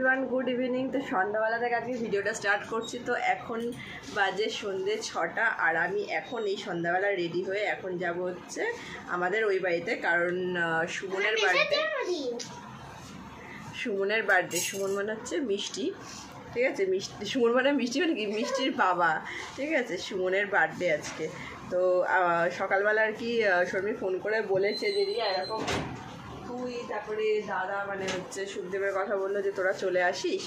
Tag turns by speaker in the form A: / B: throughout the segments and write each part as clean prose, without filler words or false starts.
A: Everyone, good evening. তো সন্ধ্যাবেলা থেকে আজকে ভিডিওটা স্টার্ট করছি। তো এখন বাজে সন্ধ্যে 6টা, আর আমি এখন এই সন্ধ্যাবেলা রেডি হয়ে এখন যাব হচ্ছে আমাদের ওই বাড়িতে, কারণ সুমনের বার্থডে। সুমন মানে হচ্ছে মিষ্টি, ঠিক আছে? মিষ্টি সুমন মানে মিষ্টি মানে কি, মিষ্টির বাবা, ঠিক আছে? সুমনের বার্থডে আজকে। তো সকালবেলা আর কি শর্মি ফোন করে বলেছে যে রিয়া এরকম তুই তারপরে দাদা মানে হচ্ছে সুখদেবের কথা বললো যে তোরা চলে আসিস,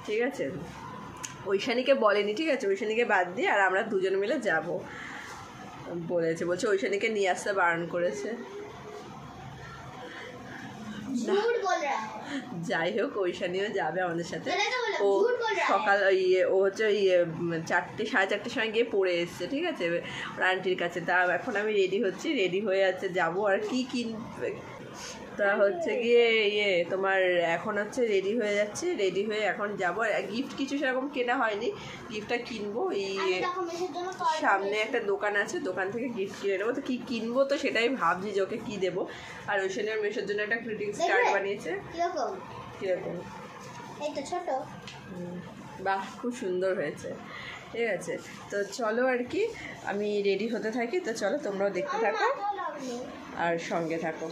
A: ঠিক আছে? ঐশানীকে বলেনি, ঠিক আছে? ঐশানীকে বাদ দিয়ে আর আমরা দুজন মিলে যাব বলছে ঐশানীকে নিয়ে আসতে বারণ করেছে। যাই হোক, ঐশানীও যাবে আমাদের সাথে। ও সকাল ও হচ্ছে 4টে সাড়ে 4টের সময় গিয়ে পড়ে এসছে, ঠিক আছে, ওর আন্টির কাছে। তা এখন আমি রেডি হচ্ছি, রেডি হয়ে আছে যাবো। আর কি কিনবে তা হচ্ছে গিয়ে তোমার এখন হচ্ছে রেডি হয়ে যাচ্ছে, রেডি হয়ে এখন যাবো। গিফট কিছু সেরকম কেনা হয়নি, গিফটটা কিনবো। এই সামনে একটা দোকান আছে, দোকান থেকে গিফট কিনে নেবো। তো কী কিনবো তো সেটাই ভাবছি যে ওকে কী দেবো। আর ঐশানীর মেশের জন্য একটা গ্রিটিংস কার্ড বানিয়েছে। কীরকম?
B: ছোট,
A: বাহ, খুব সুন্দর হয়েছে, ঠিক আছে? তো চলো আর কি আমি রেডি হতে থাকি। তো চলো তোমরাও দেখতে থাকো আর সঙ্গে থাকো।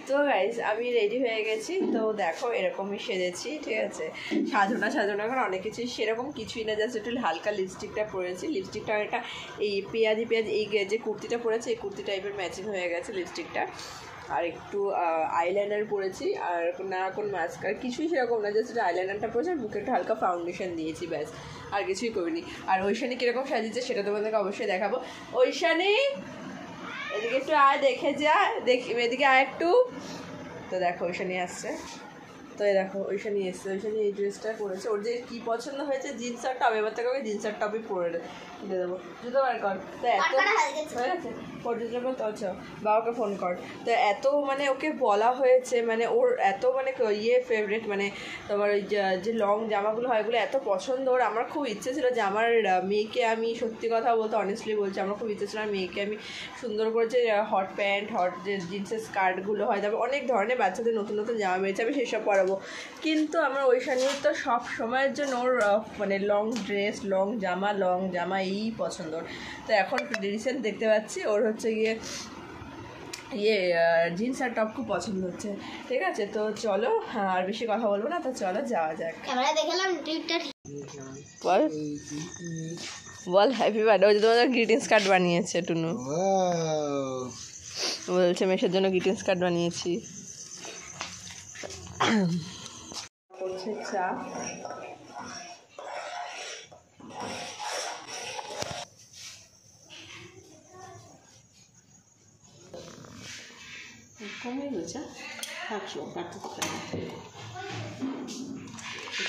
A: তো গাইজ আমি রেডি হয়ে গেছি। তো দেখো এরকমই সেজেছি, ঠিক আছে? সাজানো এখন অনেক কিছুই সেরকম কিছুই না, জাস্ট একটু হালকা লিপস্টিকটা পরেছি। লিপস্টিকটা একটা এই পেঁয়াজি এই যে কুর্তিটা পরেছি, এই কুর্তি টাইপের ম্যাচিং হয়ে গেছে লিপস্টিকটা। আর একটু আইলাইনার পরেছি, আর না কোন মাস্কার কিছুই সেরকম না, জাস্ট আইলাইনারটা পরেছি আর বুকে একটু হালকা ফাউন্ডেশন দিয়েছি, ব্যাস, আর কিছুই করিনি। আর ঐশানী কীরকম সাজিয়েছে সেটা তোমাদেরকে অবশ্যই দেখাবো। ঐশানী এদিকে একটু আয়, দেখে যা, এদিকে আয় একটু। তো দেখো ঐশানী আসছে। তো এই দেখো ঐশানী এসছে, ঐশানী এই ড্রেসটা পরেছে। ওর যে কী পছন্দ হয়েছে জিন্স আর টপ, এবার থেকে ওকে জিন্স আর টপই পরে কিনে দেবো। জুতো বার কর। তো এত হয়ে গেছে পর্যটন, তো আচ্ছা বাবাকে ফোন কর। তো এত মানে ওকে বলা হয়েছে, মানে ওর এত মানে ফেভারিট, মানে তোমার ওই যে লং জামাগুলো হয় এগুলো এত পছন্দ ওর। আমার খুব ইচ্ছে ছিল যে আমার মেয়েকে আমি, সত্যি কথা বলতে অনেস্টলি বলছি, আমার খুব ইচ্ছে ছিল আমার মেয়েকে আমি সুন্দর করে যে হট প্যান্ট, হট যে জিন্সের স্কার্টগুলো হয়, তারপর অনেক ধরনের বাচ্চাদের নতুন নতুন জামা বেরিয়েছে, আমি সেসব পরাবো। কিন্তু আমার ঐশানীর তো সব সময়ের জন্য ওর মানে লং ড্রেস, লং জামা এই পছন্দ। তো এখন রিসেন্ট দেখতে পাচ্ছি ওর হচ্ছে গিয়ে জিন্স আর টপ খুব পছন্দ হচ্ছে, ঠিক আছে? তো চলো আর বেশি কথা বলবো না, তো চলো যাওয়া যাক। বল হ্যাপি বার্থডে। ওই যে তোমাদের গ্রিটিংস কার্ড বানিয়েছে টুনু, বলছে মেশের জন্য গ্রিটিংস কার্ড বানিয়েছি। করছে চা,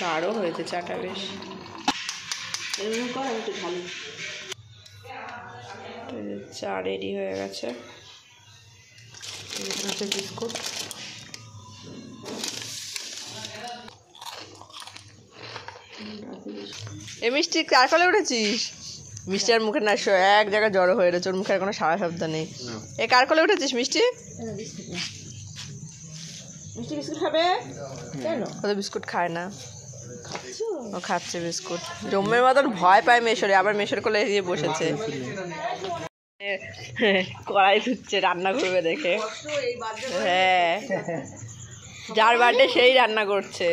A: গাঢ় হয়েছে চাটা বেশ, একটু ভালো। চা রেডি হয়ে গেছে, বিস্কুট। এ মিষ্টি কার কলে উঠেছিস? মিষ্টি আর মুখে না এক জায়গায় জড়ো হয়ে রয়েছে, ওর মুখের কোনো সারা শব্দ নেই। এ কার কলে উঠেছিস মিষ্টি? মিষ্টি বিস্কুট খাবে কেন? ও তো বিস্কুট খায় না, ও খাচ্ছে বিস্কুট। জম্মের মতন ভয় পায় মেশরে, আবার মেশর কোলে গিয়ে বসেছে, কড়াই ধুচ্ছে রান্না করবে দেখে। হ্যাঁ, যার বার্থডে সেই রান্না করছে।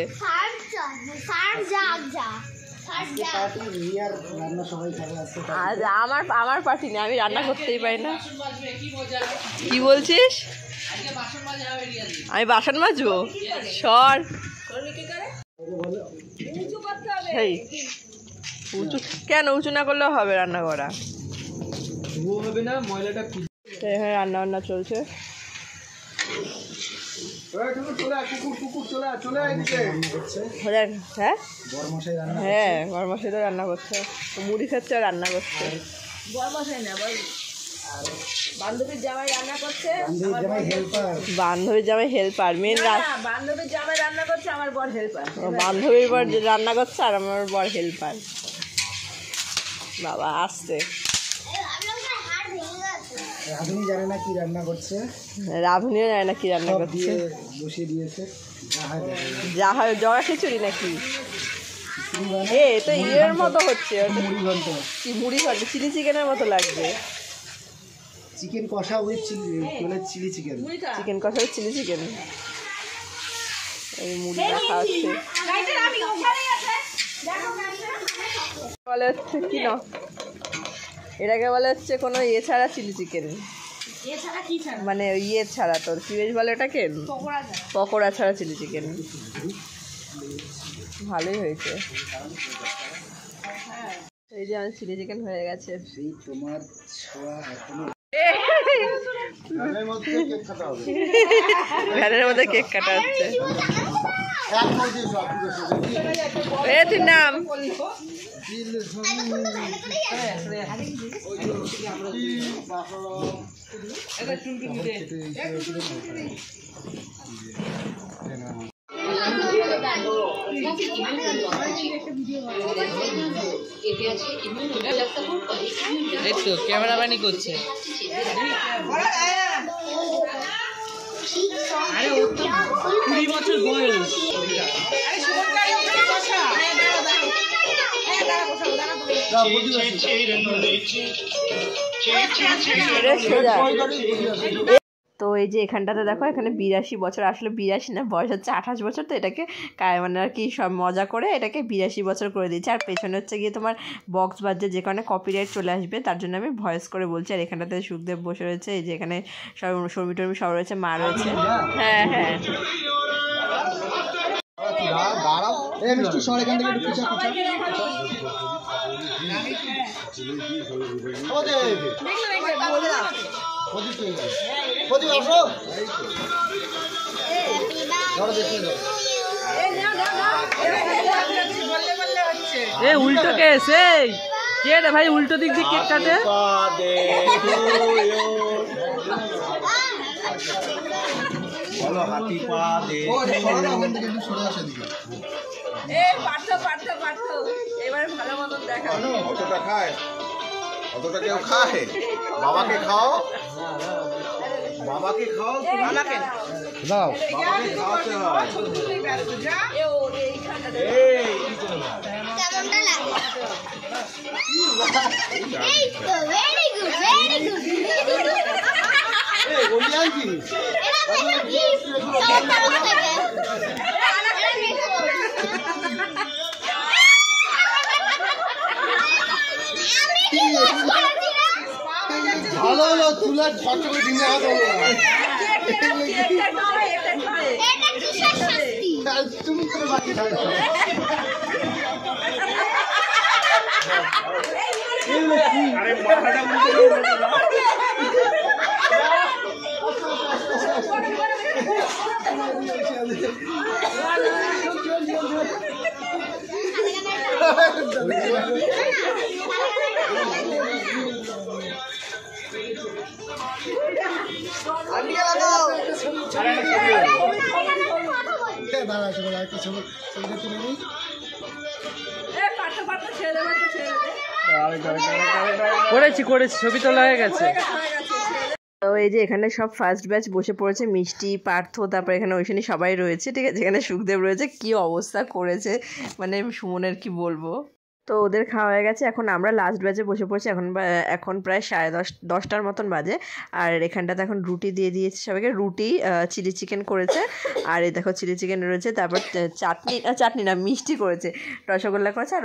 A: আজ আমার পার্টি নেই, আমি রান্না করতেই পারি না। কি বলছিস? আমি বাসন মাজবো? সর, উঁচু কেন? উঁচু না করলেও হবে রান্না করা। হ্যাঁ, রান্না বান্না চলছে। হ্যাঁ, বড়মশাই তো রান্না করছে, মুড়ি খাচ্ছে আর রান্না করছে। বড়মশাই না, বান্ধবীর জামাই রান্না করছে, বান্ধবীর জামাই হেল্পার, মেন বান্ধবীর জামাই রান্না করছে, আমার বর হেল্পার। বান্ধবীর বর রান্না করছে আর আমার বর হেল্পার। বাবা আসছে,
B: রাধুনি জানে না কি রান্না করছে,
A: রাধুনিও জানে না কি রান্না করছে,
B: বসিয়ে দিয়েছে
A: যা হয় জগা খিচুড়ি নাকি এ তো ইয়ের মতো হচ্ছে,
B: মুড়ি ঘন্ট,
A: মুড়ি ঘন্ট চিলি চিকেনের মতো লাগবে,
B: চিকেন কষা উইথ চিলি চিকেন,
A: চিকেন কষা উইথ চিলি চিকেন। এই মুড়িটা খাওয়াচ্ছে বলে হচ্ছে কি না, এটাকে বলে হচ্ছে কোনো ইয়ে ছাড়া চিলি চিকেন, মানে ইয়ে ছাড়া তোর কি বেশ বলে ওটাকে পকোড়া ছাড়া চিলি চিকেন। ভালোই হয়েছে। এই যে আমার চিলি চিকেন হয়ে গেছে।
B: তোমার ছোঁয়া এখনো
A: ভ্যানের মধ্যে কেক কাটা হচ্ছে। তুই নাম
C: দেখতো ক্যামেরাম্যানই করছে। আরে ও তো 20 বছর বয়স।
A: তো এই যে এখানটাতে দেখো, এখানে 82 বছর, আসলে 82 না, বয়স হচ্ছে 28 বছর। তো এটাকে মানে আর কি সব মজা করে এটাকে 82 বছর করে দিয়েছে। আর পেছনে হচ্ছে গিয়ে তোমার বক্স বাজছে, যে কারণে কপিরাইট চলে আসবে, তার জন্য আমি ভয়েস করে বলছি। আর এখানটাতে সুখদেব বসে রয়েছে, এই যে এখানে সব শর্মি টর্মি সব রয়েছে, মা রয়েছে। হ্যাঁ হ্যাঁ
C: এ উল্টো কেস, এই কে রে ভাই উল্টো দিক দিয়ে কেক কাটে?
B: বলো হাতি পা দে,
A: এবারে ভালো মতন দেখানো।
D: অতটা খায়, অতটা কেউ খায়? বাবাকে খাও, বাবাকে খাও,
A: আমাকে
B: দাও
D: বাবাকে খাওয়াতে হয়। এই
E: কেমনটা লাগে? এই তো ভেরি গুড, ভেরি গুড।
D: এই ওলিয়ান কি?
E: এটা মানে কি সব ভালো থাকে।
B: ভালো হলো, তুলে ঝট করে ডিমে হাত হলো।
E: এটা কিসের শাস্তি?
B: তুমি করে বাকি থাকো।
D: আরে মাথাটা মুখে
C: করেছি ছবি তোলা হয়ে গেছে।
A: তো এই যে এখানে সব ফার্স্ট ব্যাচ বসে পড়েছে, মিষ্টি, পার্থ, তারপর এখানে ঐশানী সবাই রয়েছে, ঠিক আছে। এখানে সুখদেব রয়েছে, কি অবস্থা করেছে মানে সুমনের কি বলবো। তো ওদের খাওয়া হয়ে গেছে, এখন আমরা লাস্ট ব্যাচে বসে পড়ছি। এখন প্রায় 10:30 মতন বাজে। আর এখানটাতে এখন রুটি দিয়ে দিয়েছে সবাইকে, রুটি, চিলি চিকেন করেছে। আর এই দেখো চিলি চিকেন রয়েছে, তারপর চাটনি না মিষ্টি করেছে, রসগোল্লা করেছে, আর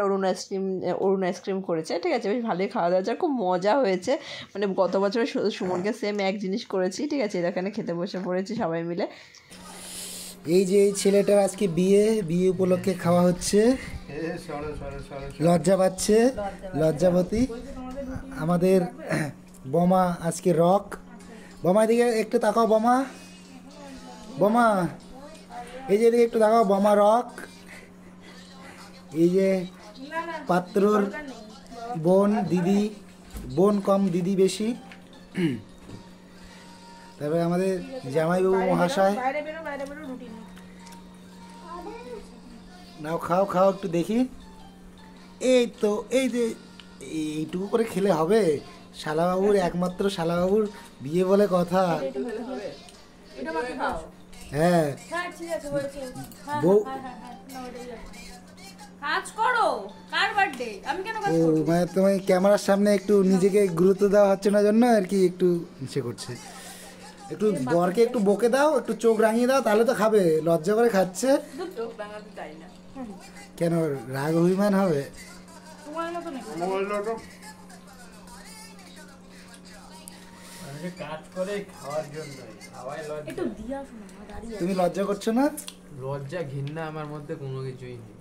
A: অরুণ আইসক্রিম করেছে, ঠিক আছে। বেশ ভালোই খাওয়া দাওয়া হয়েছে, খুব মজা হয়েছে। মানে গত বছরে সুমনকে সেম এক জিনিস করেছি, ঠিক আছে। এখানে খেতে বসে পড়েছি সবাই মিলে।
B: এই যে এই ছেলেটার আজকে বিয়ে উপলক্ষে খাওয়া হচ্ছে, লজ্জা পাচ্ছে, লজ্জাবতী। আমাদের বোমা আজকে রক। বোমা দিকে একটু তাকাও, বোমা, বোমা এই যে এদিকে একটু তাকাও, বোমা রক। এই যে পাত্রর বোন, দিদি, বোন কম দিদি বেশি। তারপরে আমাদের জামাইবাবু মহাশয়। নাও খাও খাও একটু দেখি। এই তো এই যে এইটুকু করে খেলে হবে, শালাবাবুর একমাত্র শালাবাবুর বিয়ে বলে কথা। হ্যাঁ বউ
F: কাজ করো, কার বার্থডে? আমি কেন কাজ
B: ও
F: করব?
B: মানে তোমার ক্যামেরার সামনে একটু নিজেকে গুরুত্ব দেওয়া হচ্ছে না জন্য আর কি একটু ইচ্ছে করছে। একটু বরকে একটু বকে দাও, একটু চোখ রাঙিয়ে দাও, তাহলে তো খাবে। লজ্জা করে খাচ্ছে
A: চোখ বাঙালি তাই না।
B: কেন, রাগ অভিমান হবে?
F: তোমার মতো নাকি?
C: কাজ করে খাওয়ার জন্য খাওয়াই
F: একটু দিয়া শোনো না, দাঁড়িয়ে
B: তুমি লজ্জা করছো না?
C: লজ্জা ঘৃণা আমার মধ্যে কোনো কিছুই নেই।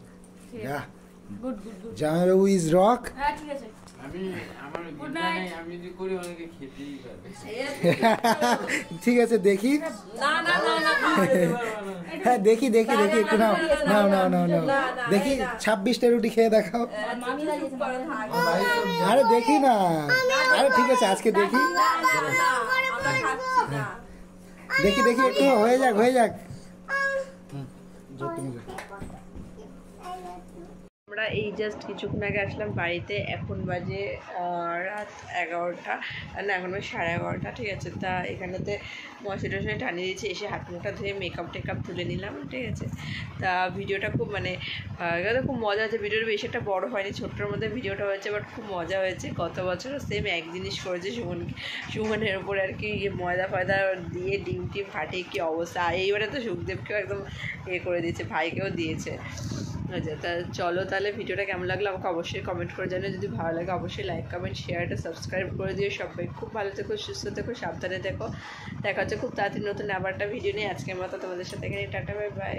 F: Good good good.
B: জামাইবাবু ইজ রক।
F: হ্যাঁ ঠিক আছে।
C: আমি আমার
F: Good
C: ঘৃণা
F: night.
C: নেই, আমি যদি করি অনেকে খেতেই পারবে।
B: ঠিক আছে দেখি।
A: না না না না
B: হ্যাঁ দেখি দেখি দেখি একটু নাও নাও নাও নাও নাও দেখি 26টা রুটি খেয়ে দেখাও।
F: মামি দাঁড়িয়েছে, মামি দাঁড়িয়েছে।
B: আরে দেখি না, আরে ঠিক আছে আজকে দেখি
A: আমরা খাচ্ছি না।
B: দেখি দেখি একটু হয়ে যাক হয়ে যাক। যাও তুমি যাও।
A: আমরা এই জাস্ট কিছুক্ষণ আগে আসলাম বাড়িতে, এখন বাজে রাত 11টা, না এখন বাজে 11:30, ঠিক আছে। তা এখানেতে মশাই টশাই টানিয়ে দিয়েছি, এসে হাত মুখটা ধুয়ে মেকআপ টেকআপ তুলে নিলাম, ঠিক আছে। তা ভিডিওটা খুব মানে এখানে খুব মজা হয়েছে, ভিডিওটা বেশি একটা বড় হয়নি, ছোট্টোর মধ্যে ভিডিওটা হয়েছে, বাট খুব মজা হয়েছে। গত বছরও সেম এক জিনিস করেছে সুমনের উপরে আর কি, ময়দা ফয়দা দিয়ে ডিম টিম ফাটিয়ে কী অবস্থা। আর এইবারে তো সুখদেবকেও একদম করে দিয়েছে, ভাইকেও দিয়েছে। আচ্ছা তা চলো তাহলে ভিডিওটা কেমন লাগলো আমাকে অবশ্যই কমেন্ট করে জানিও। যদি ভালো লাগে অবশ্যই লাইক কমেন্ট শেয়ারটা সাবস্ক্রাইব করে দিও। সবাই খুব ভালো থেকো, সুস্থ থেকো, সাবধানে থেকো। দেখা হচ্ছে খুব তাড়াতাড়ি নতুন আবার একটা ভিডিও নিয়ে। আজকের মতো তোমাদের সাথে এখানে টাটা, বাই বাই।